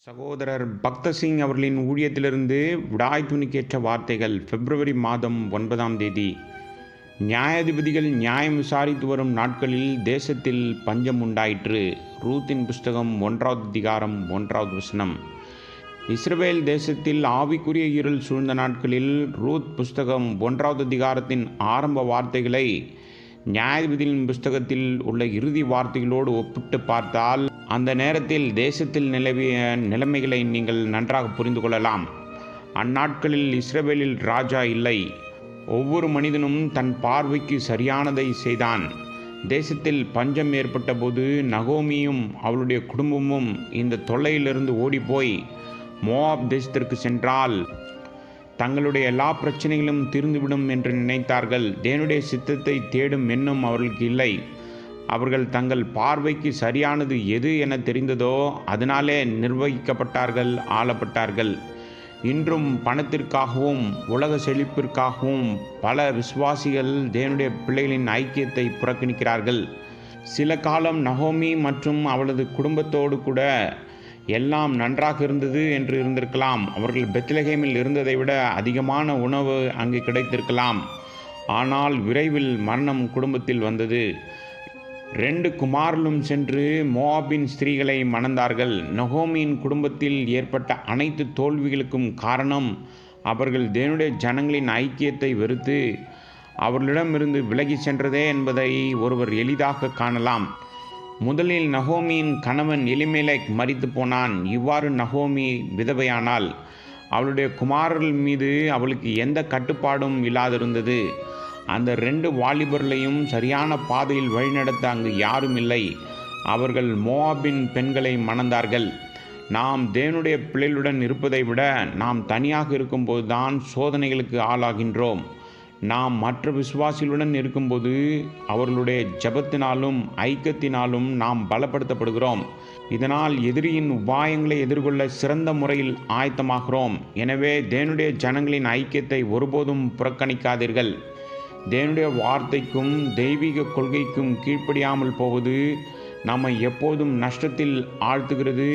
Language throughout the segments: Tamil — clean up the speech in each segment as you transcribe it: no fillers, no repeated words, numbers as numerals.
சகோதரர் பக்தசிங் அவர்களின் ஊழியத்திலிருந்து விடாய் துணிக்கேற்ற வார்த்தைகள். பிப்ரவரி மாதம் 9ஆம் தேதி. நியாயாதிபதிகள் நியாயம் விசாரித்து வரும் நாட்களில் தேசத்தில் பஞ்சம் உண்டாயிற்று. ரூத்தின் புஸ்தகம் 1வது அதிகாரம் 1வது வசனம். இஸ்ரவேல் தேசத்தில் ஆவிக்குரிய இருள் சூழ்ந்த நாட்களில் ரூத் புஸ்தகம் 1வது அதிகாரத்தின் ஆரம்ப வார்த்தைகளை நியாயாதிபதிகளின் புஸ்தகத்தில் உள்ள இறுதி வார்த்தைகளோடு ஒப்பிட்டு பார்த்தால் அந்த நேரத்தில் தேசத்தில் நிலவிய நிலைமைகளை நீங்கள் நன்றாக புரிந்து கொள்ளலாம். அந்நாட்களில் இஸ்ரவேலில் ராஜா இல்லை. ஒவ்வொரு மனிதனும் தன் பார்வைக்கு சரியானதை செய்தான். தேசத்தில் பஞ்சம் ஏற்பட்ட போது நகோமியும் அவளுடைய குடும்பமும் இந்த தொல்லையிலிருந்து ஓடிப்போய் மோவாப் தேசத்திற்கு சென்றால் தங்களுடைய எல்லா பிரச்சனைகளும் தீர்ந்துவிடும் என்று நினைத்தார்கள். தேவனுடைய சித்தத்தை தேடும் எண்ணம் அவர்களுக்கு இல்லை. அவர்கள் தங்கள் பார்வைக்கு சரியானது எது என தெரிந்ததோ அதனாலே நிர்வகிக்கப்பட்டார்கள், ஆளப்பட்டார்கள். இன்றும் பணத்திற்காகவும் உலக செழிப்பிற்காகவும் பல விசுவாசிகள் தேவனுடைய பிள்ளைகளின் ஐக்கியத்தை புறக்கணிக்கிறார்கள். சில காலம் நகோமி மற்றும் அவளது குடும்பத்தோடு கூட எல்லாம் நன்றாக இருந்தது என்று இருந்திருக்கலாம். அவர்கள் பெத்லகேமில் இருந்ததை விட அதிகமான உணவு அங்கு கிடைத்திருக்கலாம். ஆனால் விரைவில் மரணம் குடும்பத்தில் வந்தது. 2 குமாரலும் சென்று மோவாபின் ஸ்திரீகளை மணந்தார்கள். நகோமியின் குடும்பத்தில் ஏற்பட்ட அனைத்து தோல்விகளுக்கும் காரணம் அவர்கள் தேவனுடைய ஜனங்களின் ஐக்கியத்தை வெறுத்து அவர்களிடமிருந்து விலகி சென்றதே என்பதை ஒருவர் எளிதாக காணலாம். முதலில் நகோமியின் கணவன் எலிமெலேக் மரித்து போனான். இவ்வாறு நகோமி விதவையானாள். அவளுடைய குமாரர்கள் மீது அவளுக்கு எந்த கட்டுப்பாடும் இல்லாதிருந்தது. அந்த 2 வாலிபர்களையும் சரியான பாதையில் வழிநடத்த அங்கு யாரும் இல்லை. அவர்கள் மோவாபின் பெண்களை மணந்தார்கள். நாம் தேவனுடைய பிள்ளைகளுடன் இருப்பதை விட நாம் தனியாக இருக்கும்போது தான் சோதனைகளுக்கு ஆளாகின்றோம். நாம் மற்ற விசுவாசிகளுடன் இருக்கும்போது அவர்களுடைய ஜெபத்தினாலும் ஐக்கியத்தினாலும் நாம் பலப்படுத்தப்படுகிறோம். இதனால் எதிரியின் உபாயங்களை எதிர்கொள்ள சிறந்த முறையில் ஆயத்தமாகிறோம். எனவே தேவனுடைய ஜனங்களின் ஐக்கியத்தை ஒருபோதும் புறக்கணிக்காதீர்கள். தேவனுடைய வார்த்தைக்கும் தெய்வீக கொள்கைக்கும் கீழ்ப்படியாமல் போவது நம்மை எப்போதும் நஷ்டத்தில் ஆழ்த்துகிறது.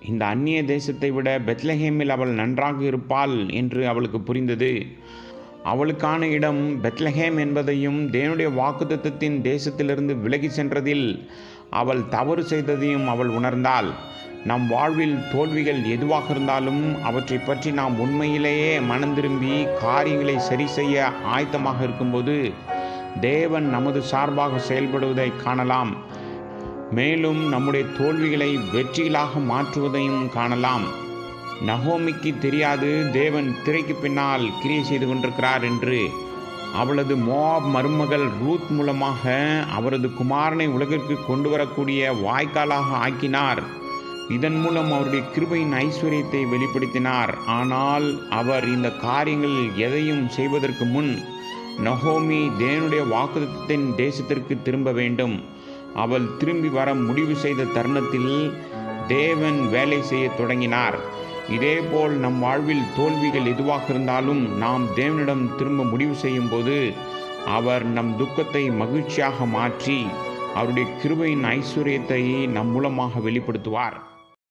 இந்த அந்நிய தேசத்தை விட பெத்லகேமில் அவள் நன்றாக இருப்பாள் என்று அவளுக்கு புரிந்தது. அவளுக்கான இடம் பெத்லகேம் என்பதையும் தேவனுடைய வாக்குத்தத்தத்தின் தேசத்திலிருந்து விலகி சென்றதில் அவள் தவறு செய்ததையும் அவள் உணர்ந்தாள். நம் வாழ்வில் தோல்விகள் எதுவாக இருந்தாலும் அவற்றை பற்றி நாம் உண்மையிலேயே மனம் திரும்பி காரியங்களை சரி செய்ய ஆயத்தமாக இருக்கும்போது தேவன் நமது சார்பாக செயல்படுவதை காணலாம். மேலும் நம்முடைய தோல்விகளை வெற்றிகளாக மாற்றுவதையும் காணலாம். நகோமிக்கு தெரியாது தேவன் திரைக்கு பின்னால் கிரியை செய்து கொண்டிருக்கிறார் என்று. அவளது மோவாப் மருமகள் ரூத் மூலமாக அவரது குமாரனை உலகிற்கு கொண்டு வரக்கூடிய வாய்க்காலாக ஆக்கினார். இதன் மூலம் அவருடைய கிருபையின் ஐஸ்வர்யத்தை வெளிப்படுத்தினார். ஆனால் அவர் இந்த காரியங்கள் எதையும் செய்வதற்கு முன் நகோமி தேவனுடைய வாக்குத்தத்தத்தின் தேசத்திற்கு திரும்ப வேண்டும். அவள் திரும்பி வர முடிவு செய்த தருணத்தில் தேவன் வேலை செய்ய தொடங்கினார். இதேபோல் நம் வாழ்வில் தோல்விகள் எதுவாக இருந்தாலும் நாம் தேவனிடம் திரும்ப முடிவு செய்யும் போது அவர் நம் துக்கத்தை மகிழ்ச்சியாக மாற்றி அவருடைய கிருபையின் ஐஸ்வர்யத்தை நம் மூலமாக வெளிப்படுத்துவார்.